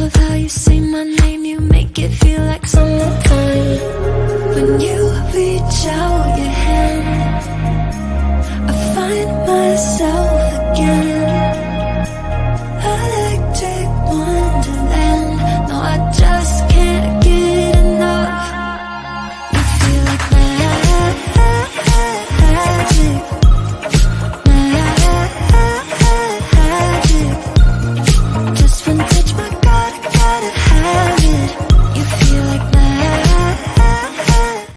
love how you say my name, you make it feel like summertime. When you reach out your hand, I find myself again. Electric wonderland, no, I just can't get enough. You feel like magic, magic. Just one touch, my God, I gotta have it. You feel like magic.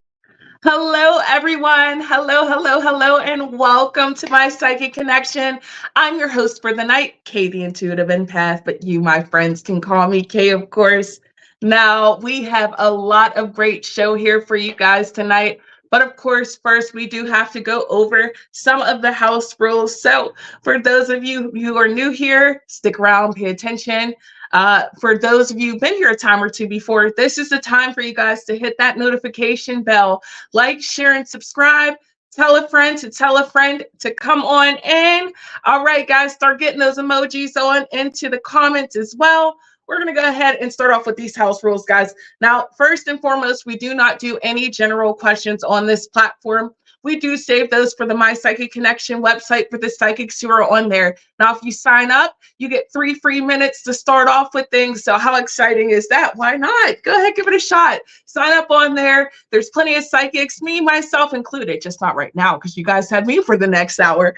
Hello, everyone. Hello, and welcome to my Psychic Connection. I'm your host for the night, Kay, the Intuitive Empath, but you, my friends, can call me Kay, of course. Now, we have a lot of great show here for you guys tonight. But of course, first, we do have to go over some of the house rules. So for those of you who are new here, stick around, pay attention. For those of you who've been here a time or two before, this is the time for you guys to hit that notification bell, like, share, and subscribe. Tell a friend to tell a friend to come on in. All right, guys, start getting those emojis on into the comments as well. We're going to go ahead and start off with these house rules, guys. Now, first and foremost, we do not do any general questions on this platform. We do save those for the My Psychic Connection website for the psychics who are on there. Now, if you sign up, you get 3 free minutes to start off with things. So how exciting is that? Why not? Go ahead, give it a shot. Sign up on there. There's plenty of psychics, me, myself included, just not right now because you guys have me for the next hour.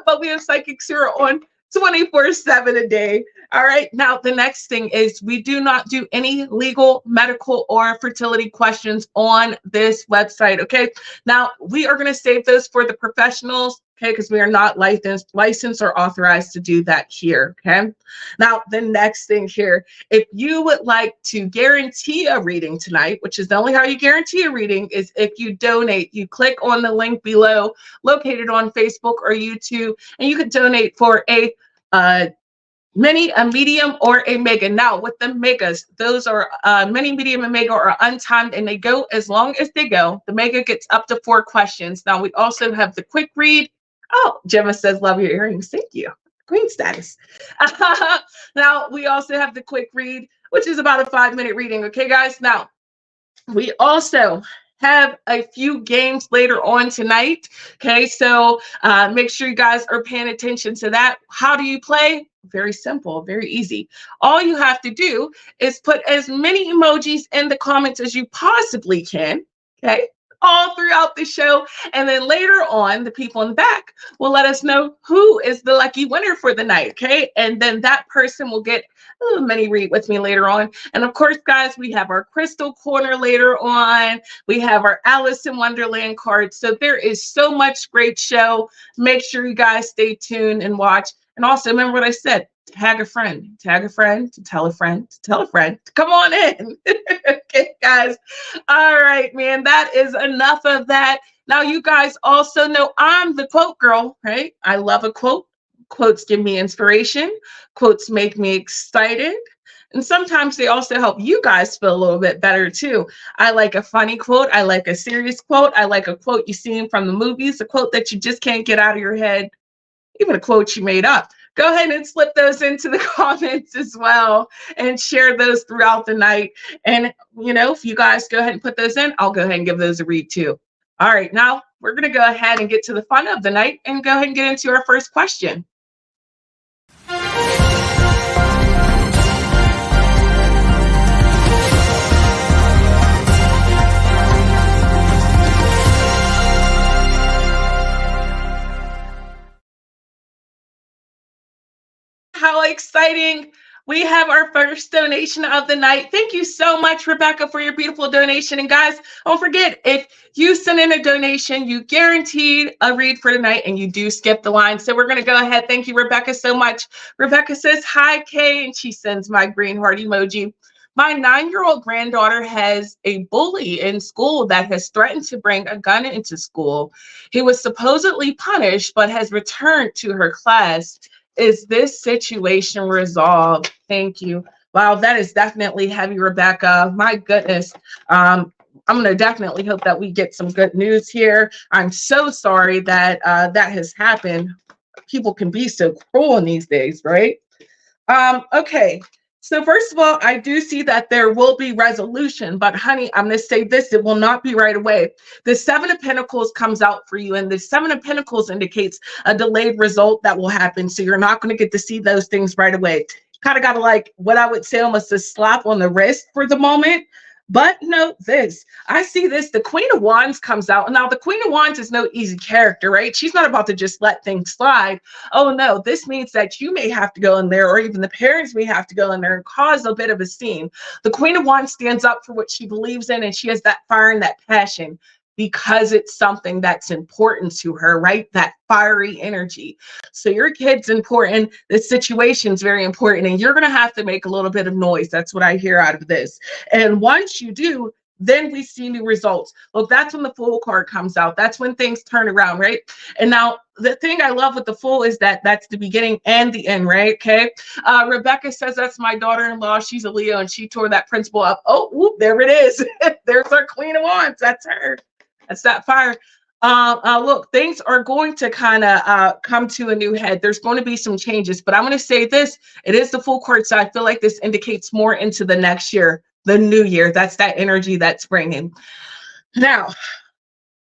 But we have psychics who are on 24/7 a day. All right. Now, the next thing is we do not do any legal, medical, or fertility questions on this website. Okay. Now, we are going to save those for the professionals. Okay. Because we are not licensed or authorized to do that here. Okay. Now, the next thing here, if you would like to guarantee a reading tonight, which is the only how you guarantee a reading is if you donate, you click on the link below located on Facebook or YouTube, and you could donate for a mini, a medium, or a mega. Now, with the megas, those are mini, medium, and mega are untimed, and they go as long as they go. The mega gets up to 4 questions. Now, we also have the quick read. Oh, Gemma says, love your earrings. Thank you. Queen status. Now, we also have the quick read, which is about a 5-minute reading. Okay, guys? Now, we also have a few games later on tonight. Okay, so make sure you guys are paying attention to that. How do you play? Very simple, very easy. All you have to do is put as many emojis in the comments as you possibly can. Okay, all throughout the show. And then later on, the people in the back will let us know who is the lucky winner for the night. Okay, and then that person will get a little mini read with me later on. And of course, guys, we have our crystal corner later on. We have our Alice in Wonderland cards. So there is so much great show. Make sure you guys stay tuned and watch. And also remember what I said, tag a friend to tell a friend to tell a friend to come on in. Okay, guys. All right, man, that is enough of that. Now, you guys also know I'm the quote girl, right? I love a quote. Quotes give me inspiration. Quotes make me excited. And sometimes they also help you guys feel a little bit better too. I like a funny quote. I like a serious quote. I like a quote you seen from the movies, a quote that you just can't get out of your head, even a quote you made up. Go ahead and slip those into the comments as well and share those throughout the night. And, you know, if you guys go ahead and put those in, I'll go ahead and give those a read too. All right, now we're going to go ahead and get to the fun of the night and go ahead and get into our first question. How exciting. We have our first donation of the night. Thank you so much, Rebecca, for your beautiful donation. And guys, don't forget, if you send in a donation, you guaranteed a read for tonight and you do skip the line. So we're going to go ahead. Thank you, Rebecca, so much. Rebecca says, hi, Kay, and she sends my green heart emoji. My 9-year-old granddaughter has a bully in school that has threatened to bring a gun into school. He was supposedly punished, but has returned to her class. Is this situation resolved? Thank you. Wow, that is definitely heavy, Rebecca. My goodness. I'm going to definitely hope that we get some good news here. I'm so sorry that that has happened. People can be so cruel in these days, right? Okay. So first of all, I do see that there will be resolution, but honey, I'm going to say this, it will not be right away. The Seven of Pentacles comes out for you, and the Seven of Pentacles indicates a delayed result that will happen. So you're not going to get to see those things right away. Kind of got to like what I would say almost a slap on the wrist for the moment. But note this, I see this, the Queen of Wands comes out. Now, the Queen of Wands is no easy character, right? She's not about to just let things slide. Oh no, this means that you may have to go in there, or even the parents may have to go in there and cause a bit of a scene. The Queen of Wands stands up for what she believes in, and she has that fire and that passion because it's something that's important to her, right? That fiery energy. So your kid's important. This situation's very important, and you're going to have to make a little bit of noise. That's what I hear out of this. And once you do, then we see new results. Look, that's when the Fool card comes out. That's when things turn around, right? And now the thing I love with the Fool is that that's the beginning and the end, right? Okay. Rebecca says that's my daughter-in-law. She's a Leo, and she tore that principal up. Oh, whoop, there it is. There's our Queen of Wands. That's her. That's that fire. Look, things are going to kind of come to a new head. There's going to be some changes, but I'm going to say this. It is the Fool card, so I feel like this indicates more into the next year, the new year. That's that energy that's bringing. Now,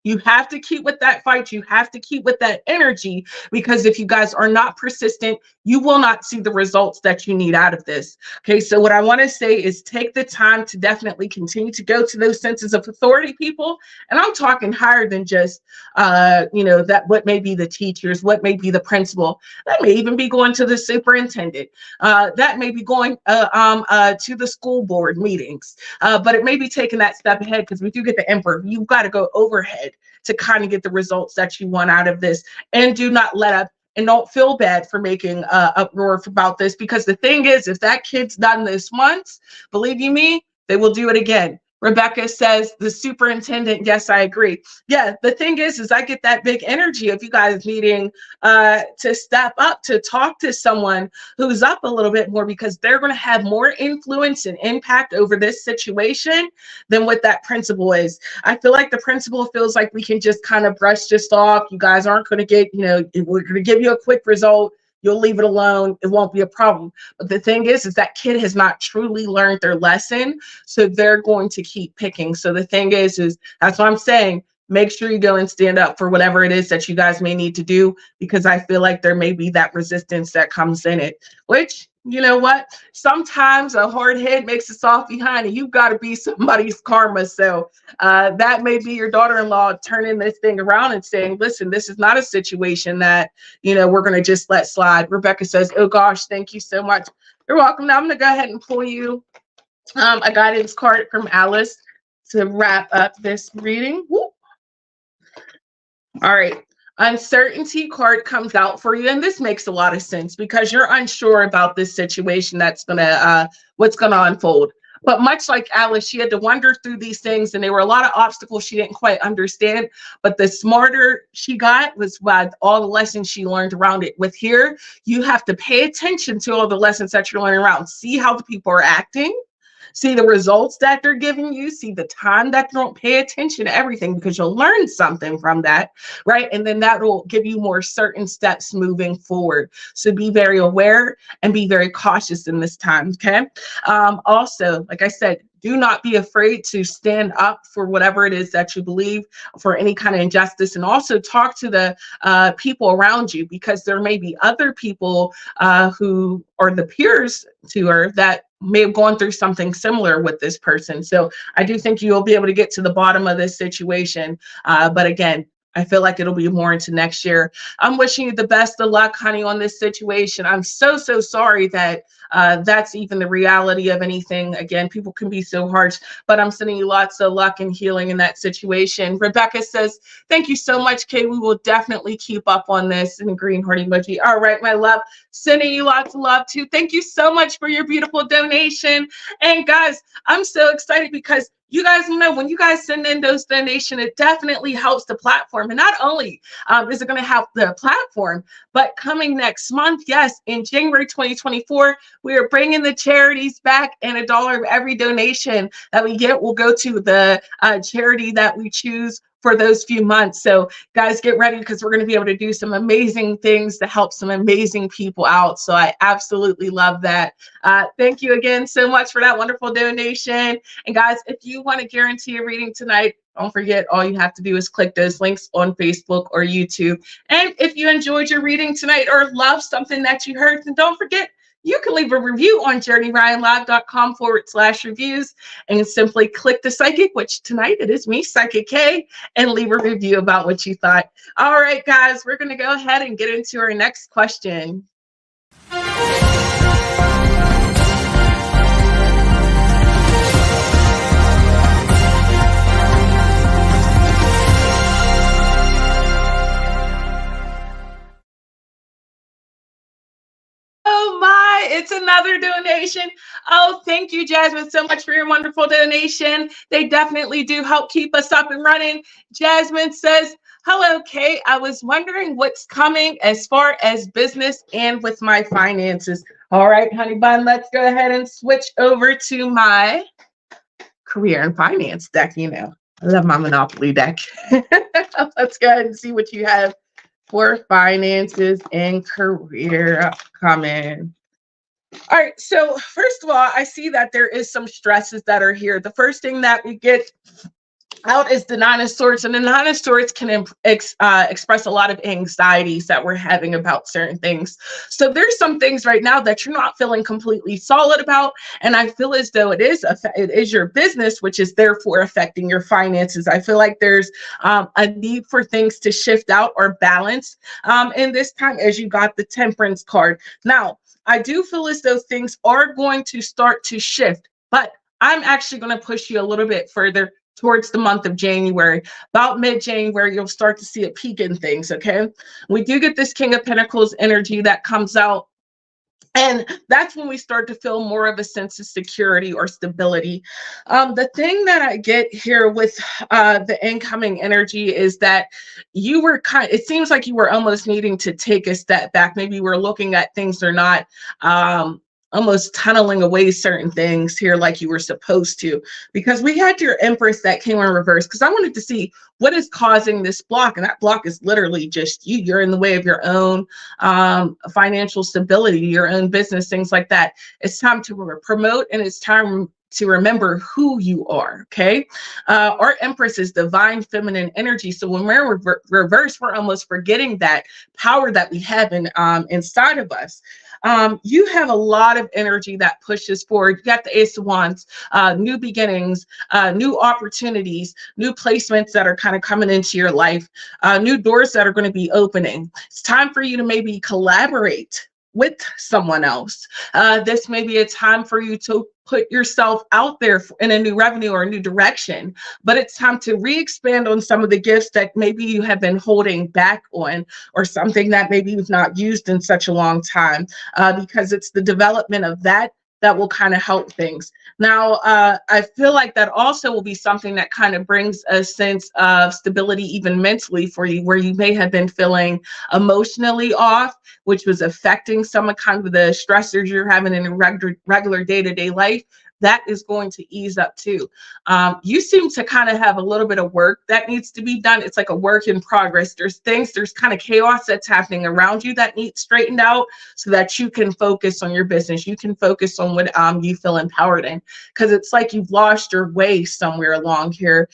you have to keep with that fight. You have to keep with that energy, because if you guys are not persistent, you will not see the results that you need out of this. Okay, so what I want to say is take the time to definitely continue to go to those senses of authority, people. And I'm talking higher than just, that what may be the teachers, what may be the principal. That may even be going to the superintendent. That may be going to the school board meetings. But it may be taking that step ahead, because we do get the Emperor. You've got to go overhead to kind of get the results that you want out of this. And do not let up, and don't feel bad for making uproar about this, because the thing is, if that kid's done this once, believe you me, they will do it again. Rebecca says the superintendent. Yes, I agree. Yeah, the thing is I get that big energy of you guys needing to step up, to talk to someone who's up a little bit more, because they're going to have more influence and impact over this situation than what that principal is. I feel like the principal feels like we can just kind of brush this off. You guys aren't going to get, we're going to give you a quick result. You'll leave it alone. It won't be a problem. But the thing is that kid has not truly learned their lesson. So they're going to keep picking. So the thing is that's what I'm saying. Make sure you go and stand up for whatever it is that you guys may need to do, because I feel like there may be that resistance that comes in it, which, you know what? Sometimes a hard head makes a soft behind, and you've got to be somebody's karma. So that may be your daughter-in-law turning this thing around and saying, listen, this is not a situation that, we're going to just let slide. Rebecca says, oh gosh, thank you so much. You're welcome. Now I'm going to go ahead and pull you a guidance card from Alice to wrap up this reading. Woo. All right. Uncertainty card comes out for you, and this makes a lot of sense, because you're unsure about this situation that's gonna what's gonna unfold. But much like Alice, she had to wander through these things, and there were a lot of obstacles she didn't quite understand. But the smarter she got was with all the lessons she learned around it. With here, you have to pay attention to all the lessons that you're learning around. See how the people are acting. See the results that they're giving you. See the time that you don't pay attention to everything, because you'll learn something from that, right? And then that will give you more certain steps moving forward. So be very aware and be very cautious in this time, okay? Also, like I said, do not be afraid to stand up for whatever it is that you believe, for any kind of injustice, and also talk to the people around you, because there may be other people who are the peers to her that may have gone through something similar with this person. So I do think you'll be able to get to the bottom of this situation. But again, I feel like it'll be more into next year. I'm wishing you the best of luck, honey, on this situation. I'm so sorry that that's even the reality of anything. Again, people can be so harsh, but I'm sending you lots of luck and healing in that situation. Rebecca says, thank you so much, Kay. We will definitely keep up on this, in the green heart emoji. All right, my love, sending you lots of love too. Thank you so much for your beautiful donation. And guys, I'm so excited, because you guys know when you guys send in those donations, it definitely helps the platform. And not only is it going to help the platform, but coming next month, yes, in January 2024, we are bringing the charities back, and $1 of every donation that we get will go to the charity that we choose for those few months. So guys, get ready because we're going to be able to do some amazing things to help some amazing people out. So I absolutely love that. Thank you again so much for that wonderful donation. And guys, if you want to guarantee a reading tonight, don't forget, all you have to do is click those links on Facebook or YouTube. And if you enjoyed your reading tonight or love something that you heard, then don't forget, you can leave a review on journeyryanlive.com/reviews and simply click the psychic, which tonight it is me, Psychic K, and leave a review about what you thought. All right, guys, we're going to go ahead and get into our next question. Oh my, it's another donation. Oh, thank you, Jasmine, so much for your wonderful donation. They definitely do help keep us up and running. Jasmine says, hello, Kay. I was wondering what's coming as far as business and with my finances. All right, honey bun, let's go ahead and switch over to my career and finance deck. You know, I love my Monopoly deck. Let's go ahead and see what you have for finances and career upcoming. All right, so first of all, I see that there is some stresses that are here. The first thing that we get out is the Nine of Swords, and the Nine of Swords can express a lot of anxieties that we're having about certain things. So there's some things right now that you're not feeling completely solid about, and I feel as though it is your business, which is therefore affecting your finances. I feel like there's a need for things to shift out or balance in this time, as you got the Temperance card. Now, I do feel as though things are going to start to shift, but I'm actually going to push you a little bit further towards the month of January. About mid-January, you'll start to see a peak in things, okay? We do get this King of Pentacles energy that comes out, and that's when we start to feel more of a sense of security or stability. The thing that I get here with the incoming energy is that you were it seems like you were almost needing to take a step back. Maybe you were looking at things that are not almost tunneling away certain things here like you were supposed to, because we had your Empress that came in reverse, because I wanted to see what is causing this block, and that block is literally just you. You're in the way of your own financial stability, your own business, things like that. It's time to promote, and it's time to remember who you are, okay? Our Empress is divine feminine energy. So when we're reverse, we're almost forgetting that power that we have inside of us. You have a lot of energy that pushes forward. You got the Ace of Wands, new beginnings, new opportunities, new placements that are kind of coming into your life, new doors that are going to be opening. It's time for you to maybe collaborate with someone else. This may be a time for you to put yourself out there in a new revenue or a new direction, but it's time to re-expand on some of the gifts that maybe you have been holding back on, or something that maybe you've not used in such a long time, because it's the development of that will kind of help things. Now, I feel like that also will be something that kind of brings a sense of stability, even mentally for you, where you may have been feeling emotionally off, which was affecting some of kind of the stressors you're having in a regular day-to-day life. That is going to ease up too. You seem to kind of have a little bit of work that needs to be done. It's like a work in progress. There's kind of chaos that's happening around you that needs straightened out, so that you can focus on your business. You can focus on what you feel empowered in, because it's like you've lost your way somewhere along here.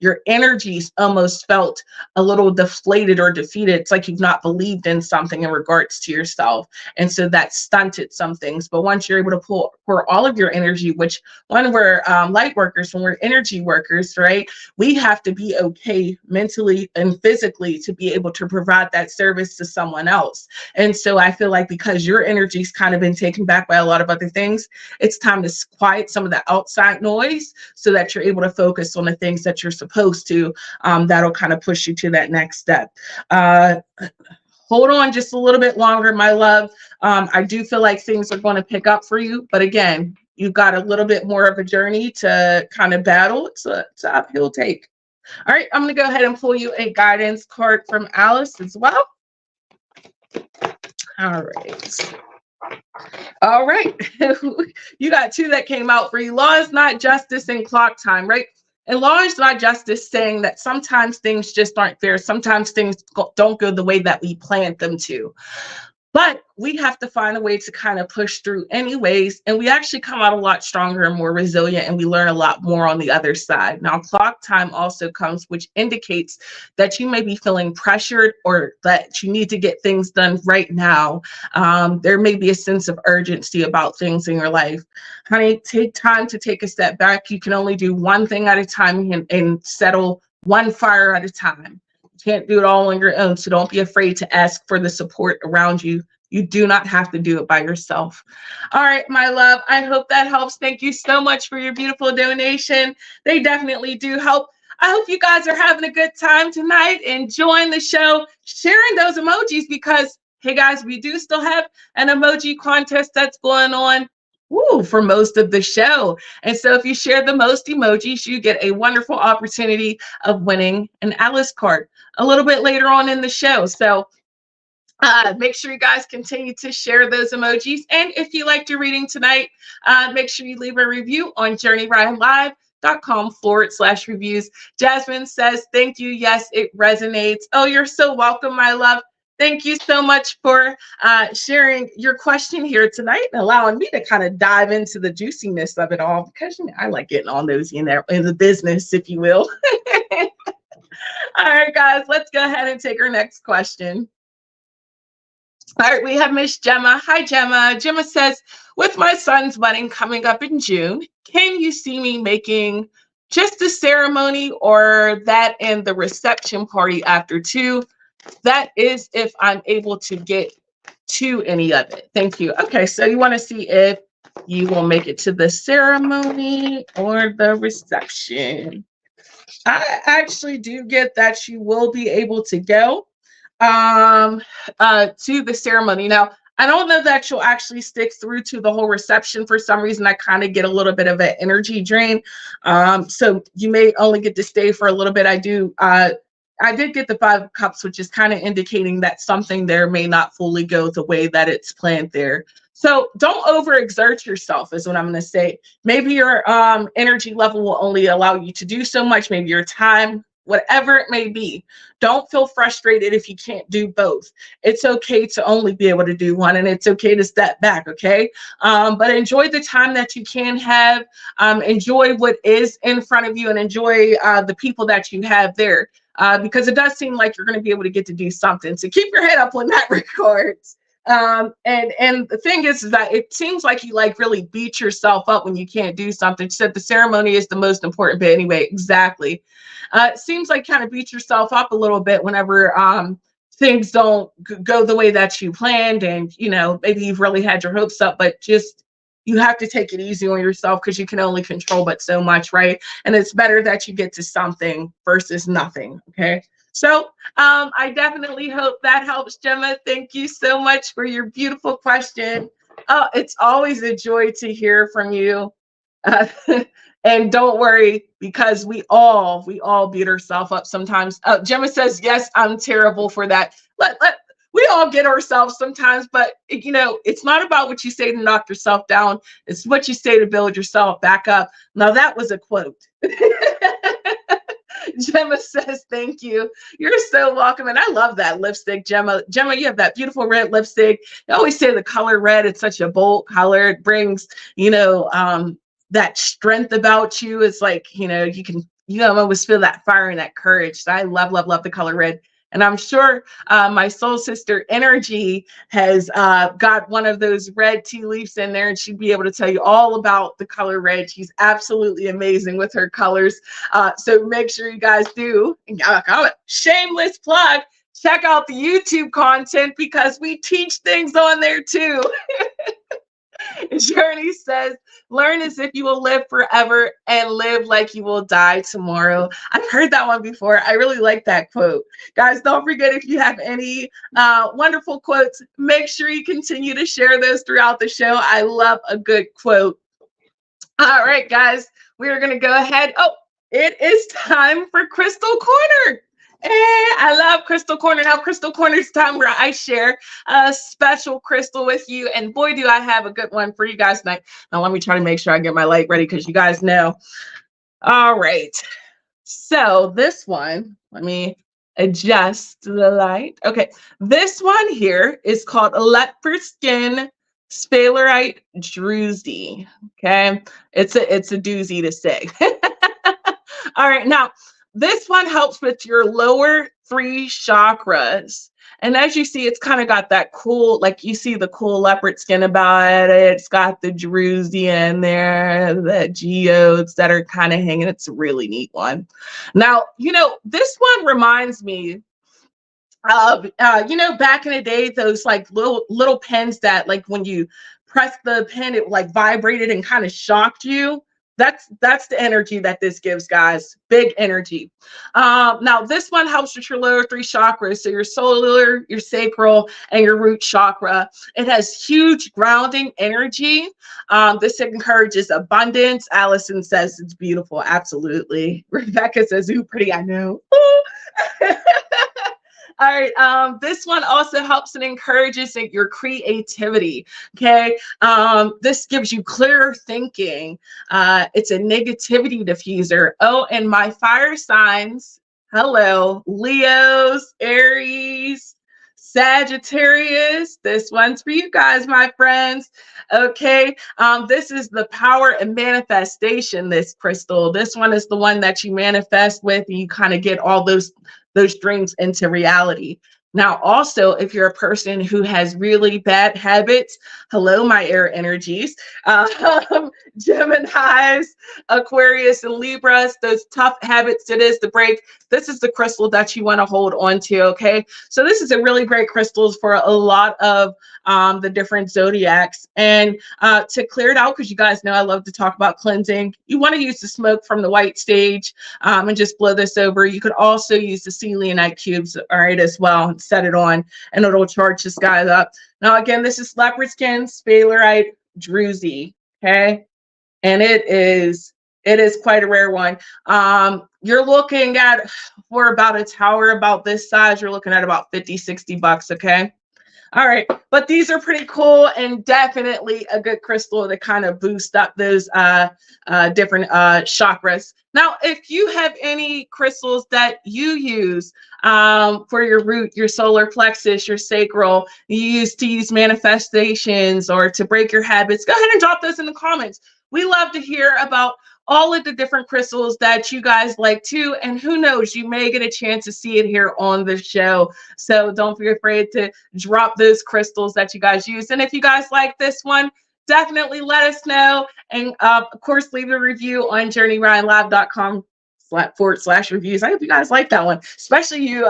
Your energies almost felt a little deflated or defeated. It's like you've not believed in something in regards to yourself. And so that stunted some things. But once you're able to pour all of your energy, which when we're light workers, when we're energy workers, right, we have to be okay mentally and physically to be able to provide that service to someone else. And so I feel like because your energy's kind of been taken back by a lot of other things, it's time to quiet some of the outside noise so that you're able to focus on the things that you're supposed to. That'll kind of push you to that next step. Hold on just a little bit longer, my love. I do feel like things are going to pick up for you, but again, you've got a little bit more of a journey to kind of battle. It's an uphill take. All right, I'm going to go ahead and pull you a guidance card from Alice as well. All right. All right. You got two that came out for you. Law is not justice and clock time, right? And law is not just this saying that sometimes things just aren't fair. Sometimes things don't go the way that we planned them to. But we have to find a way to kind of push through anyways. And we actually come out a lot stronger and more resilient, and we learn a lot more on the other side. Now, clock time also comes, which indicates that you may be feeling pressured or that you need to get things done right now. There may be a sense of urgency about things in your life. Honey, take time to take a step back. You can only do one thing at a time and settle one fire at a time. Can't do it all on your own. So don't be afraid to ask for the support around you. You do not have to do it by yourself. All right, my love, I hope that helps. Thank you so much for your beautiful donation. They definitely do help. I hope you guys are having a good time tonight, enjoying the show, sharing those emojis because, hey guys, we do still have an emoji contest that's going on. For most of the show. And so if you share the most emojis, you get a wonderful opportunity of winning an Alice card a little bit later on in the show. So make sure you guys continue to share those emojis. And if you liked your reading tonight, make sure you leave a review on journeyridelive.com/reviews. Jasmine says, thank you. Yes, it resonates. Oh, you're so welcome, my love. Thank you so much for sharing your question here tonight and allowing me to kind of dive into the juiciness of it all because I like getting on those in the business, if you will. All right, guys, let's go ahead and take our next question. All right, we have Miss Gemma. Hi, Gemma. Gemma says, with my son's wedding coming up in June, can you see me making just the ceremony or that and the reception party after too? That is if I'm able to get to any of it. Thank you. Okay, so you want to see if you will make it to the ceremony or the reception. I actually do get that you will be able to go to the ceremony. Now, I don't know that you'll actually stick through to the whole reception. For some reason, I kind of get a little bit of an energy drain. So you may only get to stay for a little bit. I did get the 5 of Cups, which is kind of indicating that something there may not fully go the way that it's planned there. So don't overexert yourself is what I'm going to say. Maybe your energy level will only allow you to do so much, maybe your time, whatever it may be. Don't feel frustrated if you can't do both. It's okay to only be able to do one, and it's okay to step back, okay? But enjoy the time that you can have. Enjoy what is in front of you and enjoy the people that you have there. Because it does seem like you're going to be able to get to do something. So keep your head up when that records. And the thing is that it seems like you really beat yourself up when you can't do something. She said the ceremony is the most important bit anyway. Exactly. It seems like kind of beat yourself up a little bit whenever things don't go the way that you planned, and maybe you've really had your hopes up, but just you have to take it easy on yourself because you can only control but so much, right? And it's better that you get to something versus nothing, okay? So I definitely hope that helps, Gemma. Thank you so much for your beautiful question. Oh, it's always a joy to hear from you. And don't worry, because we all beat ourselves up sometimes. Gemma says, yes, I'm terrible for that. We all get ourselves sometimes, but it's not about what you say to knock yourself down. It's what you say to build yourself back up. Now that was a quote. Gemma says, thank you. You're so welcome. And I love that lipstick, Gemma. Gemma, you have that beautiful red lipstick. I always say the color red, it's such a bold color. It brings, that strength about you. It's like, you can, always feel that fire and that courage. So I love, love, love the color red. And I'm sure my soul sister Energy has got one of those red tea leaves in there, and she'd be able to tell you all about the color red. She's absolutely amazing with her colors. So make sure you guys do, shameless plug, check out the YouTube content because we teach things on there too. Journey says, learn as if you will live forever and live like you will die tomorrow. I've heard that one before. I really like that quote. Guys, don't forget, if you have any wonderful quotes, make sure you continue to share those throughout the show. I love a good quote. All right, guys, we are going to go ahead. Oh, it is time for Crystal Corner. Hey, I love Crystal Corner. Now, Crystal Corner is time where I share a special crystal with you. And boy, do I have a good one for you guys tonight. Now, let me try to make sure I get my light ready because you guys know All right. So this one, let me adjust the light. Okay, this one here is called leopard skin sphalerite druzy. Okay, it's a doozy to say. All right, now this one helps with your lower three chakras. And as you see, it's kind of got that cool, like you see the cool leopard skin about it. It's got the druzy in there, the geodes that are kind of hanging. It's a really neat one. Now, this one reminds me back in the day, those like little pens that like when you press the pen, it like vibrated and kind of shocked you. That's the energy that this gives, guys. Big energy. Now this one helps with your lower three chakras, so your solar, your sacral, and your root chakra. It has huge grounding energy. This encourages abundance. Allison says it's beautiful. Absolutely. Rebecca says, "Ooh, pretty." I know. All right. This one also helps and encourages your creativity. Okay. This gives you clearer thinking. It's a negativity diffuser. Oh, and my fire signs. Hello, Leos, Aries, Sagittarius. This one's for you guys, my friends. Okay. This is the power and manifestation, this crystal. This one is the one that you manifest with, and you kind of get all those dreams into reality. Now, also, if you're a person who has really bad habits, hello, my air energies, Geminis, Aquarius, and Libras, those tough habits it is to break, this is the crystal that you want to hold on to, okay? So this is a really great crystal for a lot of the different zodiacs. And to clear it out, because you guys know I love to talk about cleansing, you want to use the smoke from the white sage and just blow this over. You could also use the selenite cubes, all right, as well, and set it on, and it'll charge this guy up. Now, again, this is leopard skin sphalerite druzy, okay? And it is quite a rare one. You're looking at, for about a tower about this size, you're looking at about 50, $60, okay? All right, but these are pretty cool and definitely a good crystal to kind of boost up those different chakras. Now, if you have any crystals that you use for your root, your solar plexus, your sacral, you use manifestations or to break your habits, go ahead and drop those in the comments. We love to hear about all of the different crystals that you guys like too. And who knows, you may get a chance to see it here on the show. So don't be afraid to drop those crystals that you guys use. And if you guys like this one, definitely let us know. And of course, leave a review on journeyryanlab.com/reviews. I hope you guys like that one, especially you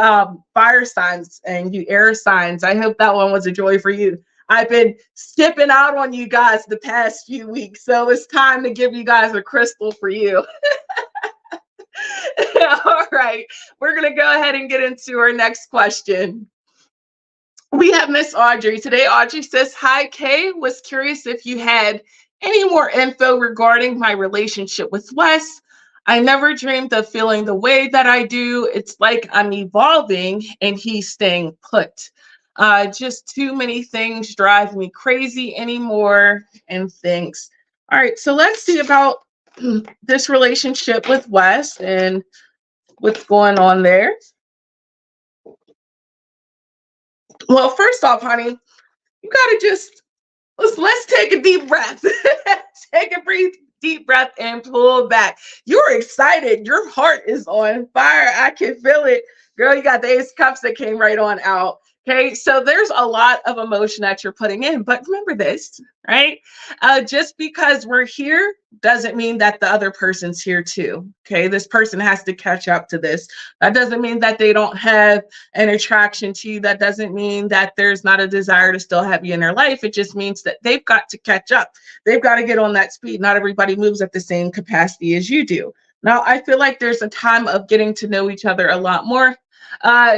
fire signs and you air signs. I hope that one was a joy for you. I've been skipping out on you guys the past few weeks, so it's time to give you guys a crystal for you. All right, we're going to go ahead and get into our next question. We have Miss Audrey. Today, Audrey says, "Hi, Kay. Was curious if you had any more info regarding my relationship with Wes. I never dreamed of feeling the way that I do. It's like I'm evolving and he's staying put. Just too many things drive me crazy anymore, and thanks." All right, so let's see about this relationship with Wes and what's going on there. Well, first off, honey, you gotta just let's take a deep breath. Take a deep breath and pull back. You're excited. Your heart is on fire. I can feel it. Girl, you got the Ace of Cups that came right on out. Okay, so there's a lot of emotion that you're putting in, but remember this, right? Just because we're here doesn't mean that the other person's here too. Okay, this person has to catch up to this. That doesn't mean that they don't have an attraction to you. That doesn't mean that there's not a desire to still have you in their life. It just means that they've got to catch up. They've got to get on that speed. Not everybody moves at the same capacity as you do. Now, I feel like there's a time of getting to know each other a lot more.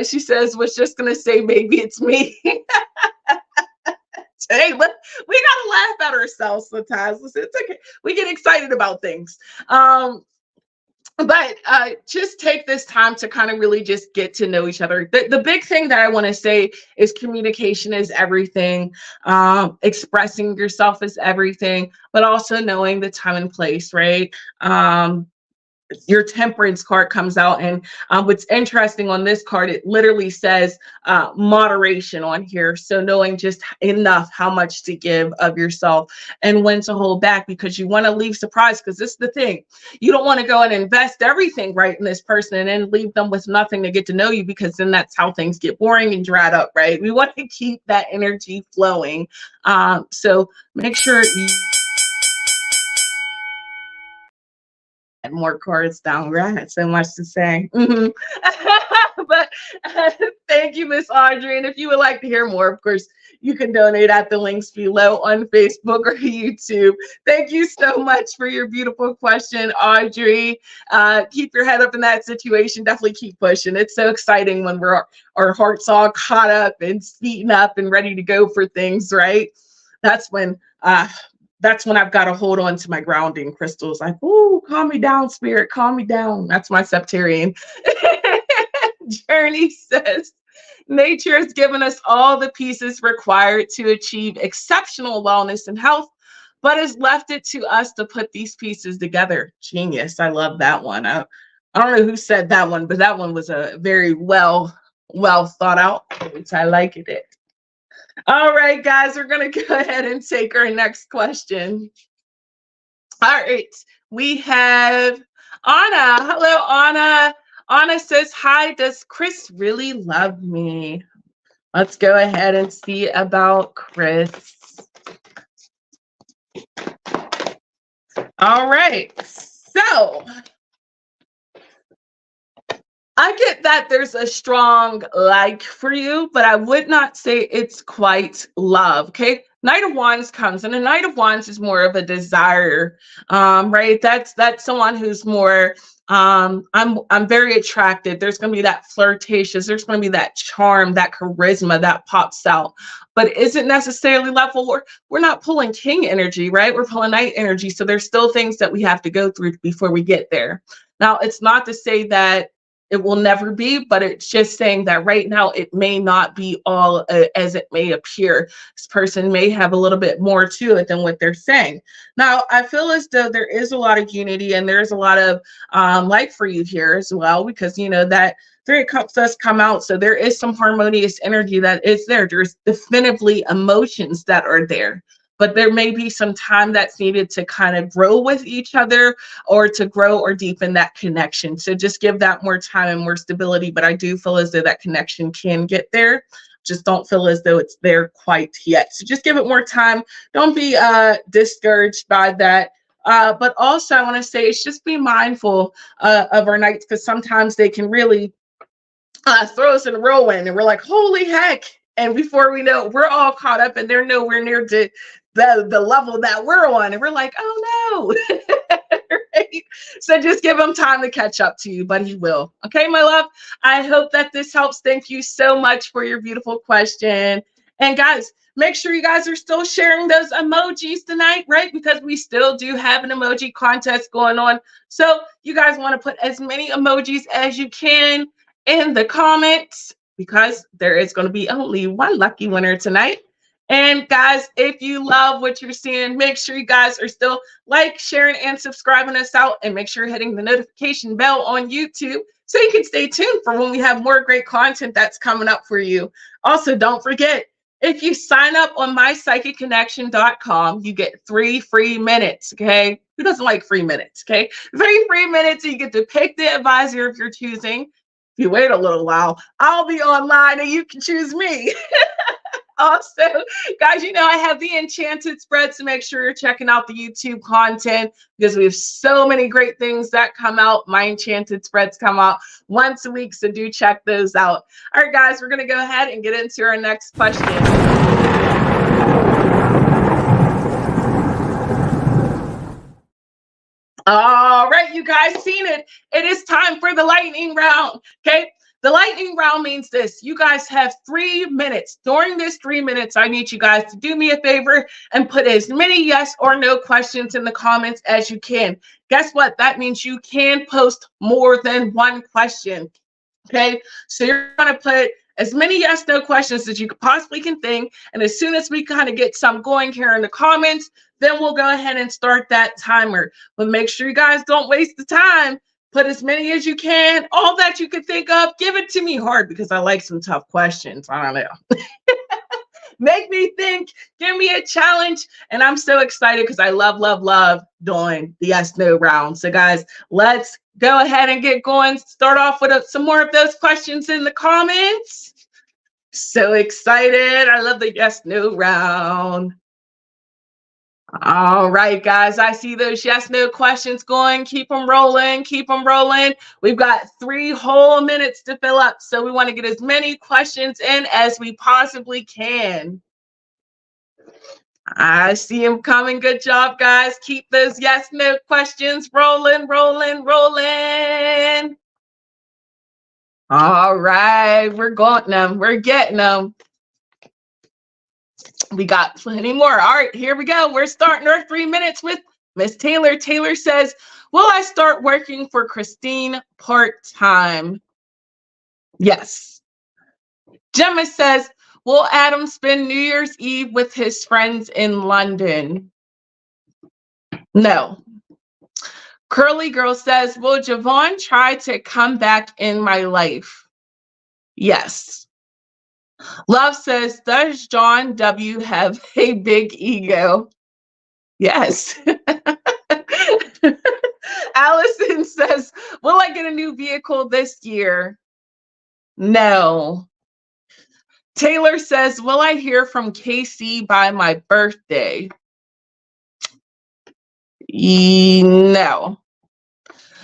She says, "Was just gonna say maybe it's me." Hey, we gotta laugh at ourselves sometimes. It's okay. We get excited about things. But just take this time to kind of really just get to know each other. The big thing that I want to say is communication is everything. Expressing yourself is everything, but also knowing the time and place, right? your temperance card comes out. And what's interesting on this card, it literally says moderation on here. So knowing just enough, how much to give of yourself and when to hold back, because you want to leave surprise. Because this is the thing, you don't want to go and invest everything right in this person and then leave them with nothing to get to know you, because then that's how things get boring and dried up, right? We want to keep that energy flowing. So make sure you and more cards down. I had so much to say. But thank you, Miss Audrey. And if you would like to hear more, of course, you can donate at the links below on Facebook or YouTube. Thank you so much for your beautiful question, Audrey. Keep your head up in that situation. Definitely keep pushing. It's so exciting when our hearts all caught up and speeding up and ready to go for things, right? That's when I've got to hold on to my grounding crystals. Like, ooh, calm me down, spirit, calm me down. That's my Septarian. Journey says, nature has given us all the pieces required to achieve exceptional wellness and health, but has left it to us to put these pieces together. Genius. I love that one. I don't know who said that one, but that one was a very well thought out, which I liked it. All right, guys, we're going to go ahead and take our next question. All right, we have Anna. Hello, Anna. Anna says, hi, does Chris really love me? Let's go ahead and see about Chris. All right, so I get that there's a strong like for you, but I would not say it's quite love, okay? Knight of Wands comes, and a Knight of Wands is more of a desire, right? That's someone who's more, I'm very attracted. There's going to be that flirtatious. There's going to be that charm, that charisma that pops out, but isn't necessarily love. Well, we're not pulling king energy, right? We're pulling knight energy. So there's still things that we have to go through before we get there. Now, it's not to say that it will never be, but it's just saying that right now it may not be all as it may appear. This person may have a little bit more to it than what they're saying. Now, I feel as though there is a lot of unity and there's a lot of like for you here as well, because you know that Three of Cups does come out. So there is some harmonious energy that is there. There's definitively emotions that are there. But there may be some time that's needed to kind of grow with each other or to grow or deepen that connection. So just give that more time and more stability. But I do feel as though that connection can get there. Just don't feel as though it's there quite yet. So just give it more time. Don't be discouraged by that. But also I want to say it's just be mindful of our nights, because sometimes they can really throw us in a whirlwind and we're like, holy heck. And before we know, we're all caught up and they're nowhere near to the level that we're on. And we're like, oh no. Right? So just give him time to catch up to you, but he will. Okay, my love. I hope that this helps. Thank you so much for your beautiful question. And guys, make sure you guys are still sharing those emojis tonight, right? Because we still do have an emoji contest going on. So you guys want to put as many emojis as you can in the comments, because there is going to be only one lucky winner tonight. And guys, if you love what you're seeing, make sure you guys are still like, sharing, and subscribing us out, and make sure you're hitting the notification bell on YouTube so you can stay tuned for when we have more great content that's coming up for you. Also, don't forget, if you sign up on mypsychicconnection.com, you get 3 free minutes, okay? Who doesn't like free minutes, okay? 3 free minutes, so you get to pick the advisor if you're choosing. If you wait a little while, I'll be online and you can choose me. Also, guys, you know I have the enchanted spread, so make sure you're checking out the YouTube content, because we have so many great things that come out. My enchanted spreads come out once a week, so do check those out. All right, guys, we're going to go ahead and get into our next question. All right, you guys seen it. It is time for the lightning round, okay? The lightning round means this. You guys have 3 minutes. During this 3 minutes, I need you guys to do me a favor and put as many yes or no questions in the comments as you can. Guess what? That means you can post more than one question, okay? So you're going to put as many yes, no questions as you possibly can think. And as soon as we kind of get some going here in the comments, then we'll go ahead and start that timer. But make sure you guys don't waste the time. Put as many as you can, all that you could think of. Give it to me hard because I like some tough questions. I don't know. Make me think, give me a challenge. And I'm so excited because I love doing the yes, no round. So guys, let's go ahead and get going. Start off with some more of those questions in the comments. So excited. I love the yes, no round. All right, guys, I see those yes, no questions going. Keep them rolling. Keep them rolling. We've got 3 whole minutes to fill up. So we want to get as many questions in as we possibly can. I see them coming. Good job, guys. Keep those yes, no questions rolling. All right, we're going them. We're getting them. We got plenty more. All right, here we go. We're starting our 3 minutes with Miss Taylor. Taylor says, will I start working for Christine part-time? Yes. Gemma says, will Adam spend New Year's Eve with his friends in London? No. Curly Girl says, will Javon try to come back in my life? Yes. Love says, does John W. have a big ego? Yes. Allison says, will I get a new vehicle this year? No. Taylor says, will I hear from KC by my birthday? No.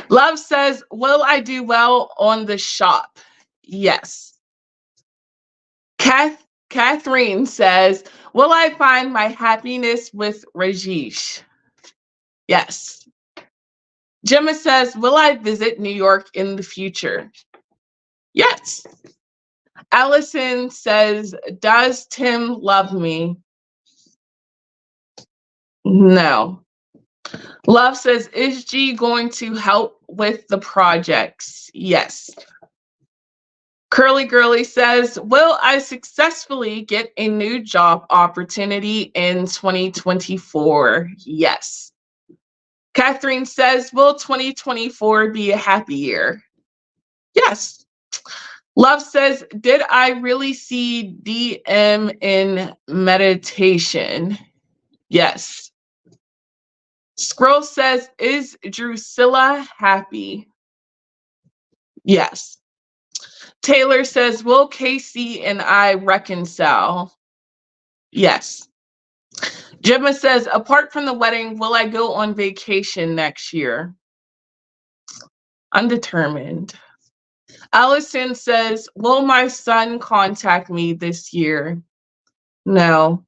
Love says, will I do well on the shop? Yes. Catherine says, will I find my happiness with Rajesh? Yes. Gemma says, will I visit New York in the future? Yes. Allison says, does Tim love me? No. Love says, is G going to help with the projects? Yes. Curly Girly says, will I successfully get a new job opportunity in 2024? Yes. Catherine says, will 2024 be a happy year? Yes. Love says, did I really see DM in meditation? Yes. Scroll says, is Drusilla happy? Yes. Taylor says, will Casey and I reconcile? Yes. Gemma says, apart from the wedding, will I go on vacation next year? Undetermined. Allison says, will my son contact me this year? No.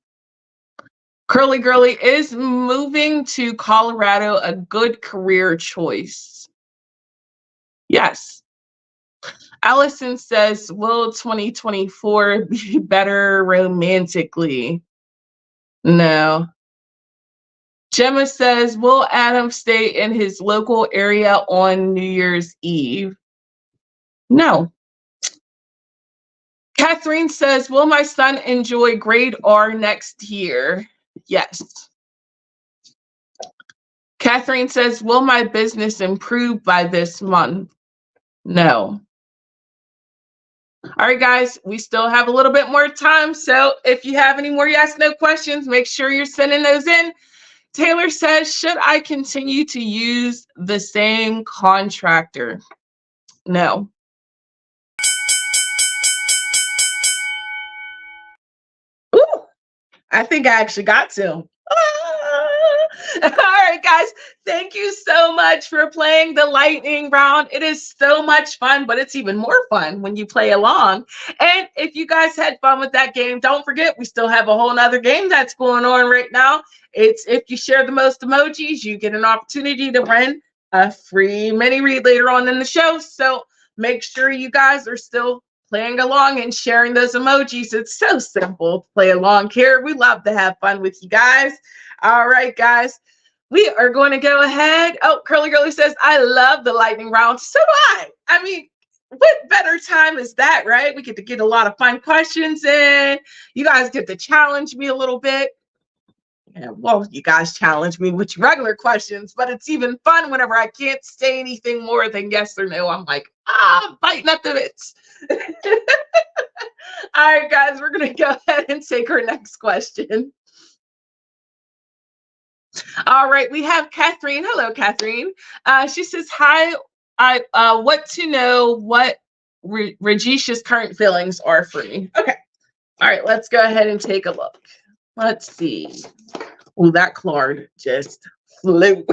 Curly Girly, is moving to Colorado a good career choice? Yes. Allison says, will 2024 be better romantically? No. Gemma says, will Adam stay in his local area on New Year's Eve? No. Catherine says, will my son enjoy grade R next year? Yes. Catherine says, will my business improve by this month? No. All right, guys, we still have a little bit more time. So if you have any more yes, no questions, make sure you're sending those in. Taylor says, should I continue to use the same contractor? No. Ooh, I think I actually got to. All right, guys, thank you so much for playing the lightning round. It is so much fun, but it's even more fun when you play along. And if you guys had fun with that game, don't forget, we still have a whole nother game that's going on right now. It's if you share the most emojis, you get an opportunity to win a free mini read later on in the show. So make sure you guys are still playing along and sharing those emojis. It's so simple to play along here. We love to have fun with you guys. All right, guys, we are going to go ahead. Oh, Curly Girly says, I love the lightning round. So do I. I mean, what better time is that, right? We get to get a lot of fun questions in. You guys get to challenge me a little bit. Yeah, well, you guys challenge me with your regular questions, but it's even fun whenever I can't say anything more than yes or no. I'm like, biting at the bits. All right, guys, we're going to go ahead and take our next question. All right, we have Catherine. Hello, Catherine. She says, hi, I want to know what Rajesha's current feelings are for me. Okay. All right, let's go ahead and take a look. Let's see. Oh, that card just flew.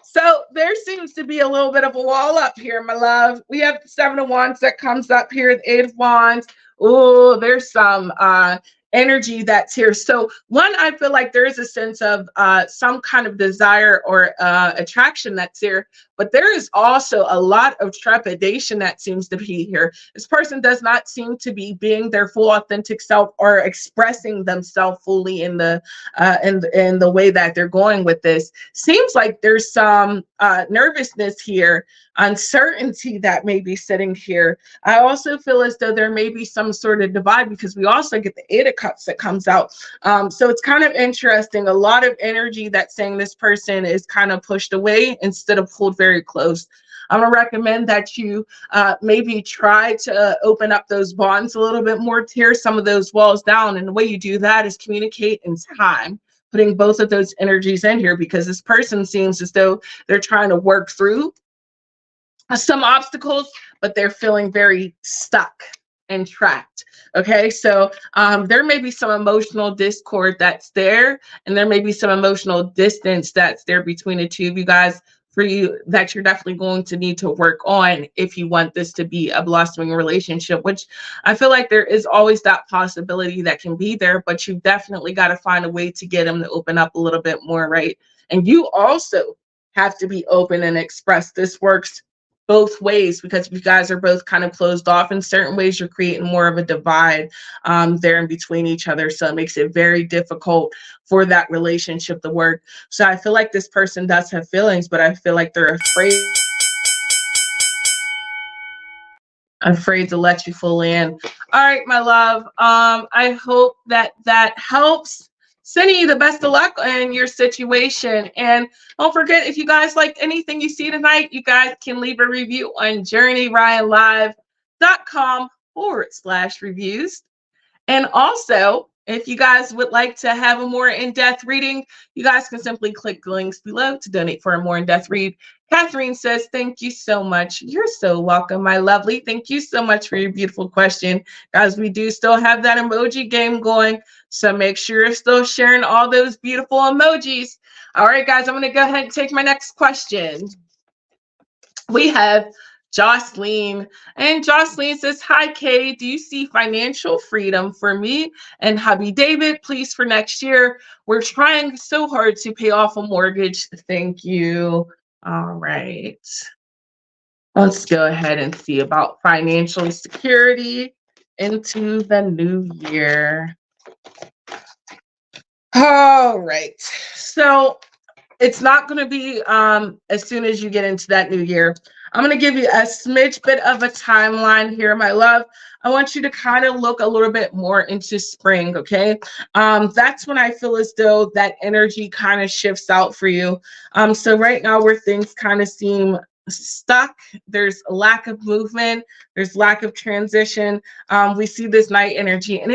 So there seems to be a little bit of a wall up here, my love. We have the 7 of Wands that comes up here, the 8 of Wands. Oh, there's some energy that's here. So one, I feel like there is a sense of some kind of desire or attraction that's here, but there is also a lot of trepidation that seems to be here. This person does not seem to be being their full authentic self or expressing themselves fully in the way that they're going with this. Seems like there's some nervousness here, uncertainty that may be sitting here. I also feel as though there may be some sort of divide because we also get the 8 of Cups that comes out. So it's kind of interesting. A lot of energy that's saying this person is kind of pushed away instead of pulled very close. I'm going to recommend that you maybe try to open up those bonds a little bit more, tear some of those walls down. And the way you do that is communicate in time, putting both of those energies in here, because this person seems as though they're trying to work through some obstacles, but they're feeling very stuck and trapped. Okay, so there may be some emotional discord that's there, and there may be some emotional distance that's there between the two of you guys for you that you're definitely going to need to work on if you want this to be a blossoming relationship, which I feel like there is always that possibility that can be there, but you definitely got to find a way to get them to open up a little bit more, right? And you also have to be open and express. This works both ways, because if you guys are both kind of closed off in certain ways, you're creating more of a divide there in between each other. So it makes it very difficult for that relationship to work. So I feel like this person does have feelings, but I feel like they're afraid to let you fully in. All right, my love. I hope that helps. Sending you the best of luck in your situation. And don't forget, if you guys like anything you see tonight, you guys can leave a review on journeyryanlive.com/reviews. And also, if you guys would like to have a more in-depth reading, you guys can simply click the links below to donate for a more in-depth read. Catherine says, thank you so much. You're so welcome, my lovely. Thank you so much for your beautiful question. Guys, we do still have that emoji game going, so make sure you're still sharing all those beautiful emojis. All right, guys, I'm going to go ahead and take my next question. We have Jocelyn, and Jocelyn says, hi, Kay, do you see financial freedom for me and hubby David, please, for next year? We're trying so hard to pay off a mortgage. Thank you. All right. Let's go ahead and see about financial security into the new year. All right. So it's not going to be as soon as you get into that new year. I'm going to give you a smidge bit of a timeline here, my love. I want you to kind of look a little bit more into spring, okay? That's when I feel as though that energy kind of shifts out for you. So right now where things kind of seem stuck, there's a lack of movement, there's lack of transition. We see this night energy, and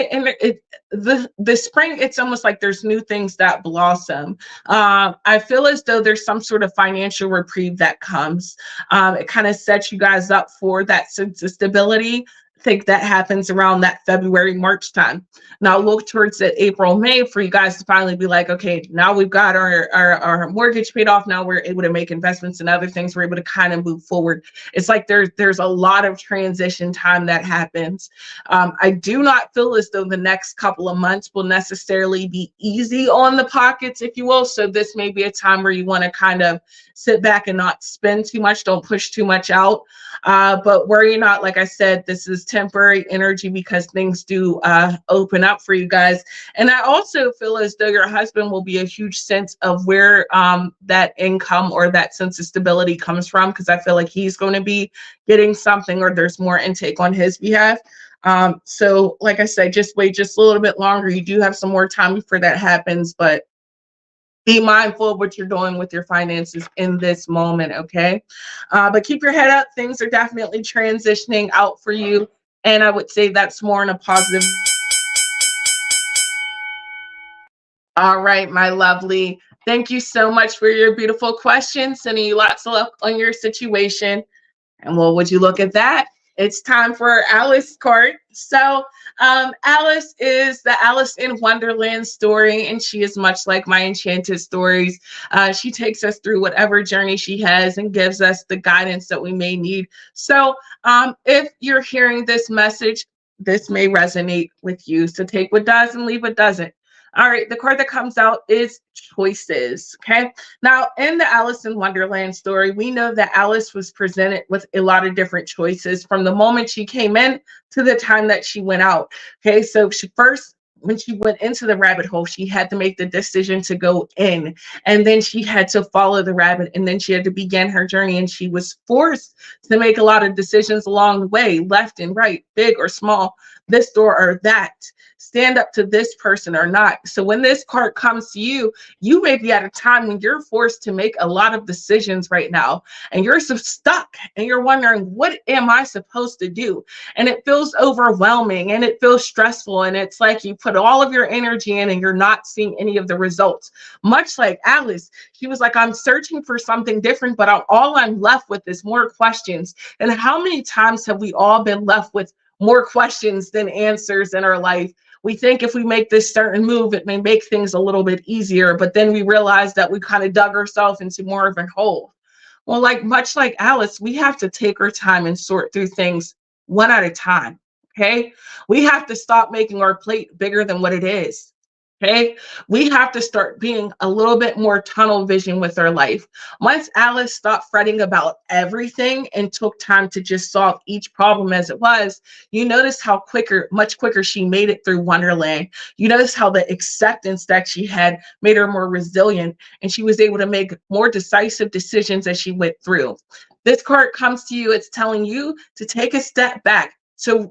the spring, it's almost like there's new things that blossom. I feel as though there's some sort of financial reprieve that comes. It kind of sets you guys up for that sense of stability. I think that happens around that February, March time. Now look towards that April, May for you guys to finally be like, okay, now we've got our mortgage paid off. Now we're able to make investments and other things. We're able to kind of move forward. It's like there's a lot of transition time that happens. I do not feel as though the next couple of months will necessarily be easy on the pockets, if you will. So this may be a time where you want to kind of sit back and not spend too much. Don't push too much out. But worry not, like I said, this is temporary energy because things do open up for you guys. And I also feel as though your husband will be a huge sense of where that income or that sense of stability comes from, because I feel like he's going to be getting something, or there's more intake on his behalf. So like I said, just wait just a little bit longer. You do have some more time before that happens, but be mindful of what you're doing with your finances in this moment, okay? But keep your head up. Things are definitely transitioning out for you. And I would say that's more in a positive. All right, my lovely. Thank you so much for your beautiful questions. Sending you lots of luck on your situation. And well, would you look at that? It's time for our Alice card. So Alice is the Alice in Wonderland story, and she is much like my enchanted stories. She takes us through whatever journey she has and gives us the guidance that we may need. So if you're hearing this message, this may resonate with you. So take what does and leave what doesn't. All right, the card that comes out is choices. Okay. Now, in the Alice in Wonderland story, we know that Alice was presented with a lot of different choices from the moment she came in to the time that she went out. Okay. So she first, when she went into the rabbit hole, she had to make the decision to go in, and then she had to follow the rabbit, and then she had to begin her journey, and she was forced to make a lot of decisions along the way, left and right, big or small, this door or that, stand up to this person or not. So when this card comes to you, you may be at a time when you're forced to make a lot of decisions right now, and you're so stuck and you're wondering, what am I supposed to do? And it feels overwhelming and it feels stressful. And it's like you put all of your energy in and you're not seeing any of the results. Much like Alice, she was like, I'm searching for something different, but all I'm left with is more questions. And how many times have we all been left with more questions than answers in our life? We think if we make this certain move, it may make things a little bit easier, but then we realize that we kind of dug ourselves into more of a hole. Well, much like Alice, we have to take our time and sort through things one at a time. Okay. We have to stop making our plate bigger than what it is. Okay. We have to start being a little bit more tunnel vision with our life. Once Alice stopped fretting about everything and took time to just solve each problem as it was, you notice how much quicker she made it through Wonderland. You notice how the acceptance that she had made her more resilient, and she was able to make more decisive decisions as she went through. This card comes to you, it's telling you to take a step back, to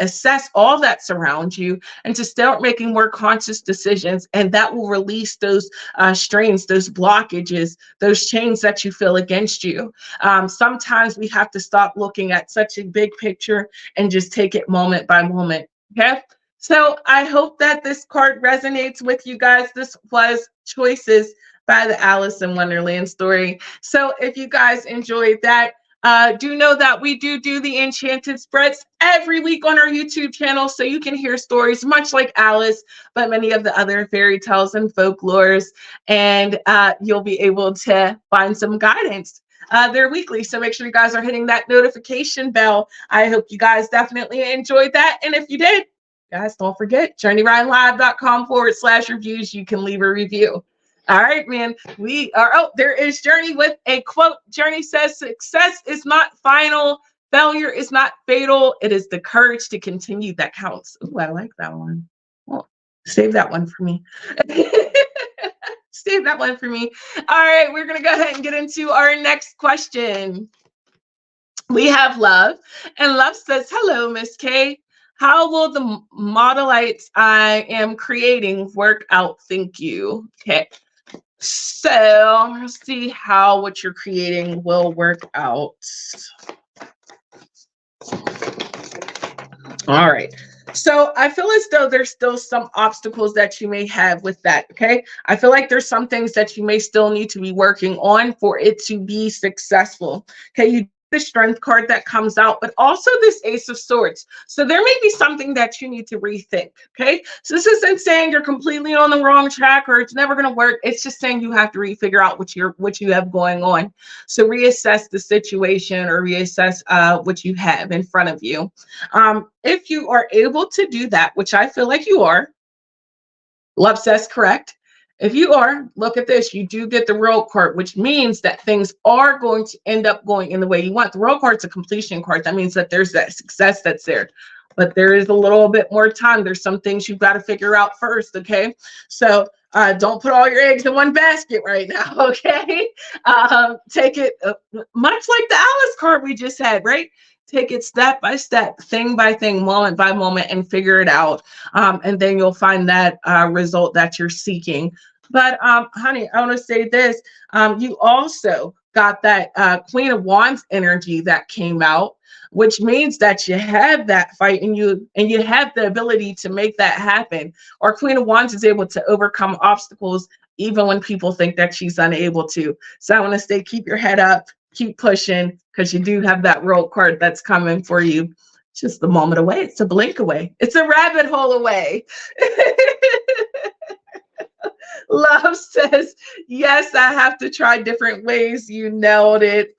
assess all that surrounds you, and to start making more conscious decisions. And that will release those strains, those blockages, those chains that you feel against you. Sometimes we have to stop looking at such a big picture and just take it moment by moment. Okay. So I hope that this card resonates with you guys. This was Choices by the Alice in Wonderland story. So if you guys enjoyed that, do know that we do the enchanted spreads every week on our YouTube channel, so you can hear stories much like Alice, but many of the other fairy tales and folklores, and you'll be able to find some guidance. They're weekly, so make sure you guys are hitting that notification bell. I hope you guys definitely enjoyed that, and if you did, guys, don't forget, journeyridenlive.com/reviews. You can leave a review. All right, man. We are, oh, there is Journey with a quote. Journey says, success is not final. Failure is not fatal. It is the courage to continue that counts. Ooh, I like that one. Well, save that one for me. Save that one for me. All right, we're going to go ahead and get into our next question. We have Love, and Love says, hello, Miss K. How will the modelites I am creating work out? Thank you. Okay. So let's see how what you're creating will work out. All right. So I feel as though there's still some obstacles that you may have with that. Okay. I feel like there's some things that you may still need to be working on for it to be successful. Okay. You the Strength card that comes out, but also this Ace of Swords. So there may be something that you need to rethink. Okay. So this isn't saying you're completely on the wrong track or it's never going to work. It's just saying you have to refigure out what you have going on. So reassess the situation or reassess what you have in front of you. If you are able to do that, which I feel like you are, Love says correct. If you are, look at this, you do get the World card, which means that things are going to end up going in the way you want. The World card's a completion card. That means that there's that success that's there, but there is a little bit more time. There's some things you've got to figure out first, okay? So don't put all your eggs in one basket right now, okay? Take it much like the Alice card we just had, right? take it step by step, thing by thing, moment by moment, and figure it out. And then you'll find that result that you're seeking. But honey, I want to say this. You also got that Queen of Wands energy that came out, which means that you have that fight and you have the ability to make that happen. Or Queen of Wands is able to overcome obstacles even when people think that she's unable to. So I want to say, keep your head up, keep pushing, because you do have that World card that's coming for you. It's just a moment away. It's a blink away. It's a rabbit hole away. Love says, yes, I have to try different ways. You nailed it.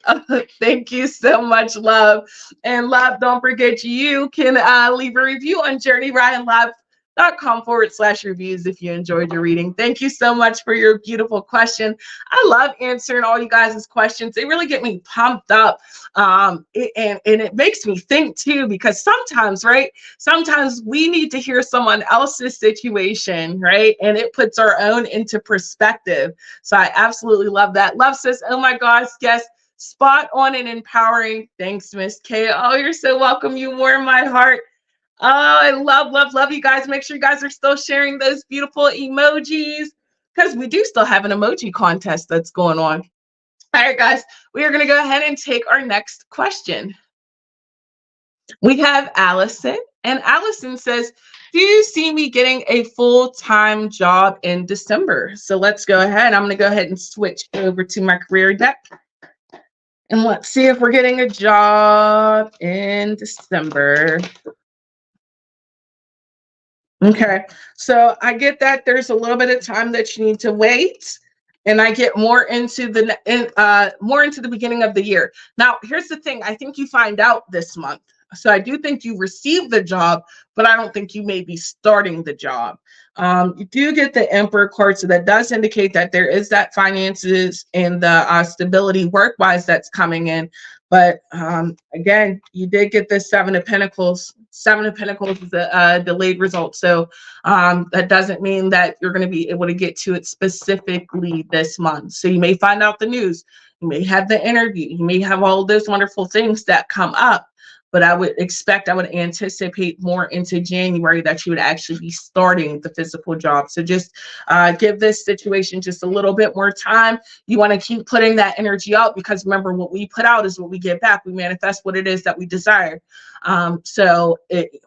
Thank you so much, Love. And Love, don't forget, you can leave a review on journeyryanlive.com/reviews if you enjoyed your reading. Thank you so much for your beautiful question. I love answering all you guys' questions. They really get me pumped up. And it makes me think too, because sometimes, right? Sometimes we need to hear someone else's situation, right? And it puts our own into perspective. So I absolutely love that. Love says, oh my gosh, yes, spot on and empowering. Thanks, Miss K. Oh, you're so welcome. You warm my heart. Oh, I love you guys. Make sure you guys are still sharing those beautiful emojis, because we do still have an emoji contest that's going on. All right, guys, we are going to go ahead and take our next question. We have Allison, and Allison says, do you see me getting a full-time job in December? So let's go ahead. I'm going to go ahead and switch over to my career deck. And let's see if we're getting a job in December. Okay, so I get that there's a little bit of time that you need to wait, and I get more into the beginning of the year. Now, here's the thing. I think you find out this month. So I do think you received the job, but I don't think you may be starting the job. You do get the Emperor card, so that does indicate that there is that finances and the stability work-wise that's coming in. But again, you did get the Seven of Pentacles. Seven of Pentacles is a delayed result. So that doesn't mean that you're going to be able to get to it specifically this month. So you may find out the news. You may have the interview. You may have all those wonderful things that come up. But I would anticipate more into January that you would actually be starting the physical job. So just give this situation just a little bit more time. You want to keep putting that energy out, because remember, what we put out is what we get back. We manifest what it is that we desire. So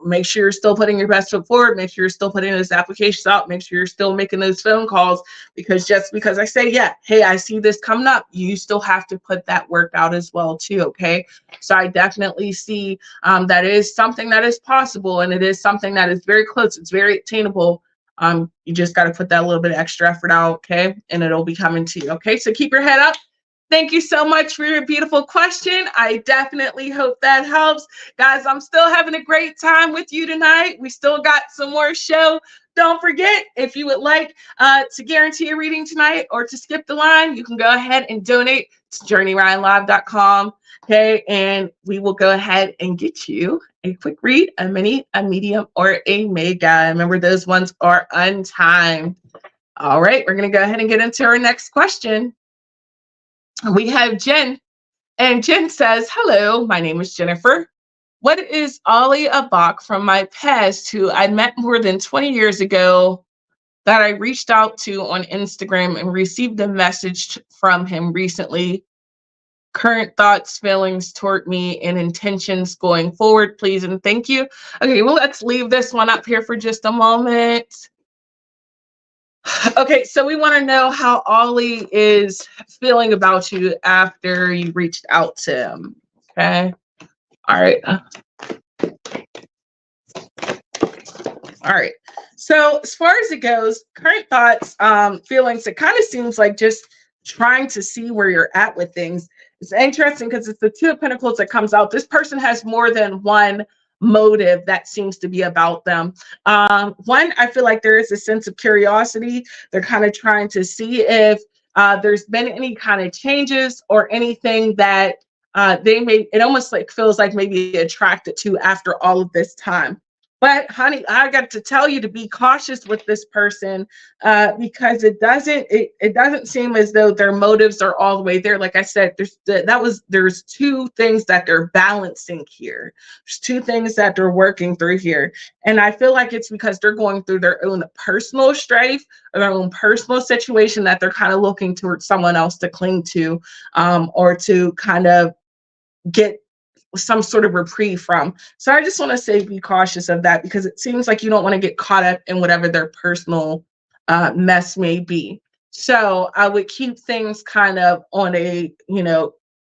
make sure you're still putting your best foot forward. Make sure you're still putting those applications out. Make sure you're still making those phone calls, because just because I say, yeah, hey, I see this coming up, you still have to put that work out as well too. Okay. So I definitely see that is something that is possible, and it is something that is very close. It's very attainable. You just got to put that little bit of extra effort out. Okay. And it'll be coming to you. Okay. So keep your head up. Thank you so much for your beautiful question. I definitely hope that helps. Guys, I'm still having a great time with you tonight. We still got some more show. Don't forget, if you would like to guarantee a reading tonight or to skip the line, you can go ahead and donate to journeyryanlive.com. Okay, and we will go ahead and get you a quick read, a mini, a medium, or a mega. Remember, those ones are untimed. All right, we're going to go ahead and get into our next question. We have Jen, and Jen says, hello, my name is Jennifer. What is Ali Abak from my past, who I met more than 20 years ago, that I reached out to on Instagram and received a message from him recently? Current thoughts, feelings toward me, and intentions going forward, please and thank you. Okay, well, let's leave this one up here for just a moment. Okay, so we want to know how Ollie is feeling about you after you reached out to him. Okay. All right. All right. So as far as it goes, current thoughts, feelings, it kind of seems like just trying to see where you're at with things. It's interesting because it's the Two of Pentacles that comes out. This person has more than one motive that seems to be about them. One, I feel like there is a sense of curiosity. They're kind of trying to see if there's been any kind of changes or anything that they may, it almost like feels like maybe attracted to after all of this time. But honey, I got to tell you to be cautious with this person, because it doesn't seem as though their motives are all the way there. Like I said, there's two things that they're balancing here. There's two things that they're working through here, and I feel like it's because they're going through their own personal strife or their own personal situation that they're kind of looking towards someone else to cling to, or to kind of get some sort of reprieve from. So I just want to say be cautious of that, because it seems like you don't want to get caught up in whatever their personal mess may be. So I would keep things kind of on a,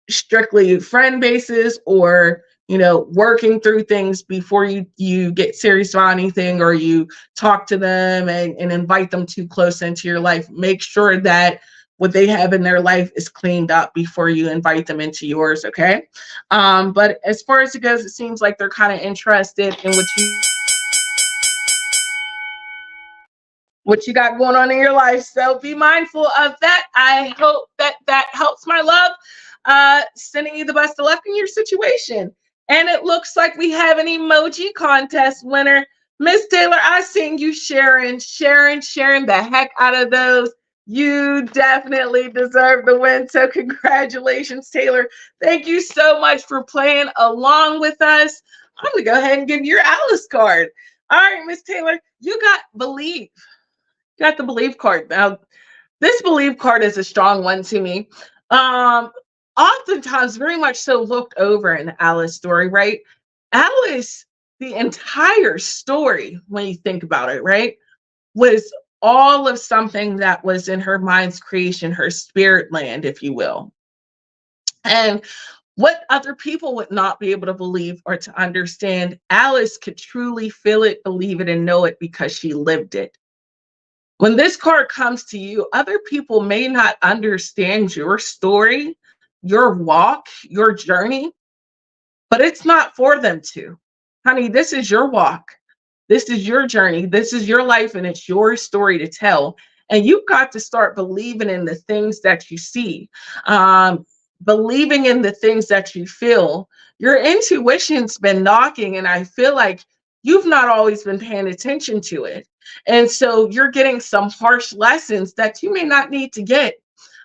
strictly friend basis, or working through things before you get serious about anything, or you talk to them and invite them too close into your life. Make sure that what they have in their life is cleaned up before you invite them into yours, okay? But as far as it goes, it seems like they're kind of interested in what you got going on in your life. So be mindful of that. I hope that that helps, my love. Sending you the best of luck in your situation. And it looks like we have an emoji contest winner. Miss Taylor, I seen you sharing the heck out of those. You definitely deserve the win. So congratulations, Taylor. Thank you so much for playing along with us. I'm gonna go ahead and give you your Alice card. All right, Miss Taylor, you got Believe. Got the Believe card. Now, this Believe card is a strong one to me. Um, Oftentimes very much so looked over in the Alice story, right? Alice, the entire story, when you think about it, right, was all of something that was in her mind's creation, her spirit land, if you will. And what other people would not be able to believe or to understand, Alice could truly feel it, believe it, and know it because she lived it. When this card comes to you, other people may not understand your story, your walk, your journey, but it's not for them to. Honey, this is your walk. This is your journey. This is your life, and it's your story to tell. And you've got to start believing in the things that you see, believing in the things that you feel. Your intuition's been knocking, and I feel like you've not always been paying attention to it. And so you're getting some harsh lessons that you may not need to get.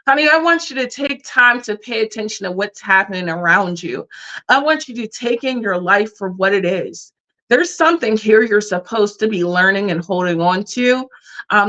Honey, I want you to take time to pay attention to what's happening around you. I want you to take in your life for what it is. There's something here you're supposed to be learning and holding on to.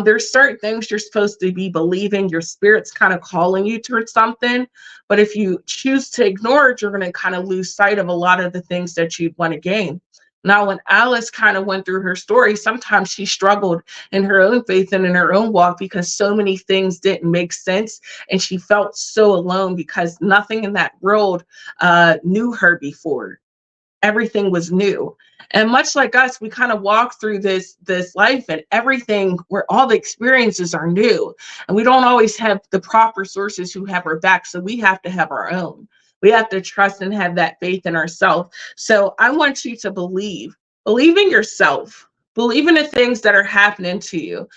There's certain things you're supposed to be believing. Your spirit's kind of calling you towards something. But if you choose to ignore it, you're going to kind of lose sight of a lot of the things that you'd want to gain. Now, when Alice kind of went through her story, sometimes she struggled in her own faith and in her own walk because so many things didn't make sense. And she felt so alone because nothing in that world knew her before. Everything was new. And much like us, we kind of walk through this life, and everything, where all the experiences are new, and we don't always have the proper sources who have our back, so we have to have our own. We have to trust and have that faith in ourselves. So I want you to believe in yourself, believe in the things that are happening to you.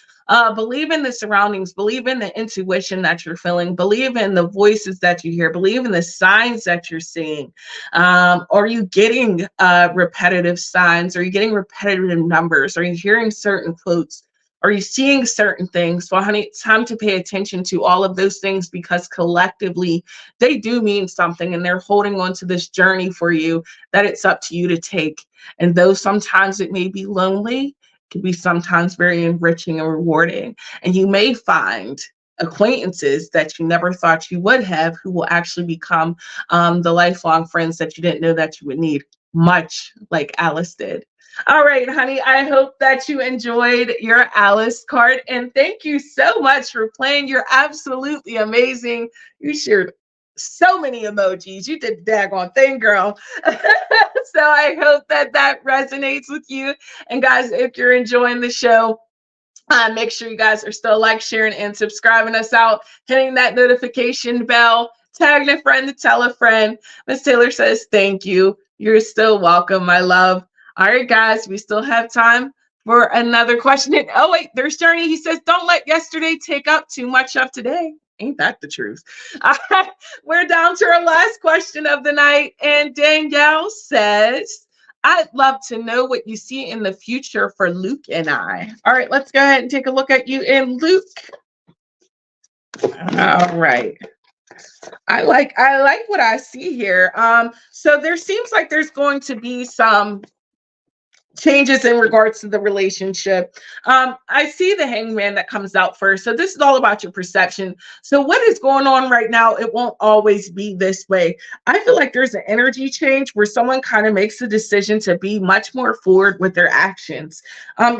Believe in the surroundings, believe in the intuition that you're feeling, believe in the voices that you hear, believe in the signs that you're seeing. Are you getting repetitive signs? Are you getting repetitive numbers? Are you hearing certain quotes? Are you seeing certain things? Well, honey, it's time to pay attention to all of those things, because collectively they do mean something, and they're holding on to this journey for you that it's up to you to take. And though sometimes it may be lonely, can be sometimes very enriching and rewarding. And you may find acquaintances that you never thought you would have, who will actually become the lifelong friends that you didn't know that you would need, much like Alice did. All right, honey, I hope that you enjoyed your Alice card. And thank you so much for playing. You're absolutely amazing. You shared so many emojis. You did the daggone thing, girl. So I hope that that resonates with you. And guys, if you're enjoying the show, make sure you guys are still like, sharing, and subscribing us out, hitting that notification bell, tagging a friend to tell a friend. Miss Taylor says, thank you. You're still welcome, my love. All right, guys, we still have time for another question. Oh, wait, there's Journey. He says, don't let yesterday take up too much of today. Ain't that the truth? We're down to our last question of the night. And Danielle says, I'd love to know what you see in the future for Luke and I. All right, let's go ahead and take a look at you in Luke. All right. I like what I see here. So there seems like there's going to be some changes in regards to the relationship. I see the hangman that comes out first. So this is all about your perception. So what is going on right now? It won't always be this way. I feel like there's an energy change where someone kind of makes a decision to be much more forward with their actions.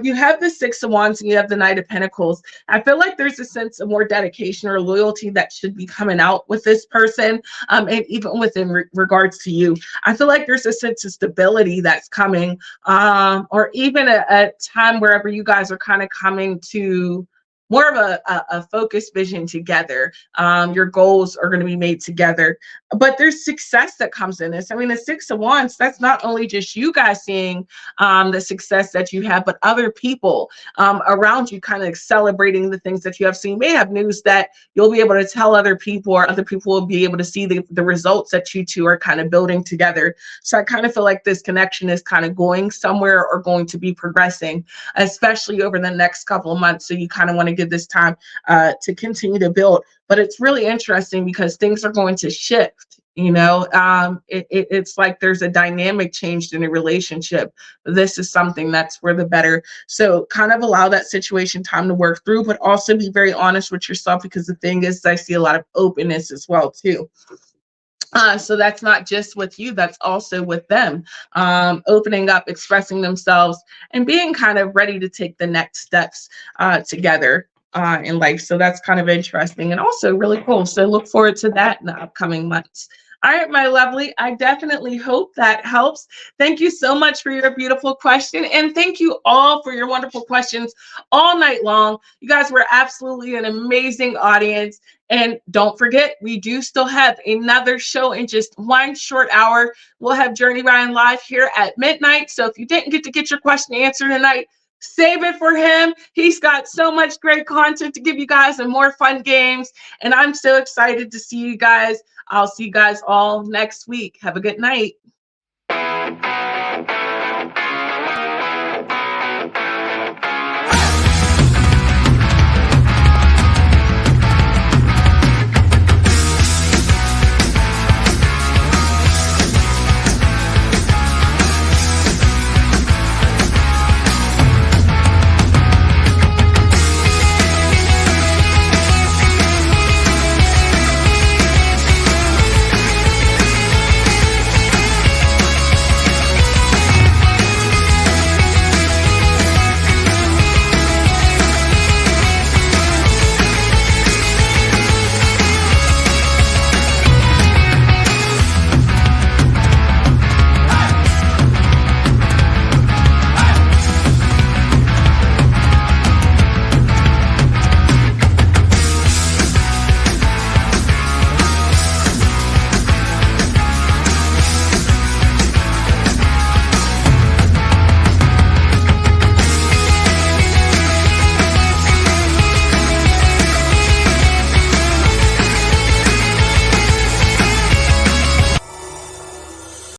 You have the Six of Wands and you have the Knight of Pentacles. I feel like there's a sense of more dedication or loyalty that should be coming out with this person. And even within regards to you, I feel like there's a sense of stability that's coming. Or even a time wherever you guys are kind of coming to more of a focused vision together. Your goals are going to be made together, but there's success that comes in this. I mean, the Six of Wands, that's not only just you guys seeing the success that you have, but other people around you kind of celebrating the things that you have. So you may have news that you'll be able to tell other people, or other people will be able to see the results that you two are kind of building together. So I kind of feel like this connection is kind of going somewhere or going to be progressing, especially over the next couple of months. So you kind of want to give this time to continue to build. But it's really interesting because things are going to shift. It's like there's a dynamic change in a relationship. This is something that's for the better. So kind of allow that situation time to work through, but also be very honest with yourself, because the thing is, I see a lot of openness as well too. So that's not just with you, that's also with them, opening up, expressing themselves, and being kind of ready to take the next steps together in life. So that's kind of interesting and also really cool. So look forward to that in the upcoming months. All right, my lovely. I definitely hope that helps. Thank you so much for your beautiful question. And thank you all for your wonderful questions all night long. You guys were absolutely an amazing audience. And don't forget, we do still have another show in just one short hour. We'll have Journey Ryan live here at midnight. So if you didn't get to get your question answered tonight, save it for him. He's got so much great content to give you guys and more fun games. And I'm so excited to see you guys. I'll see you guys all next week. Have a good night.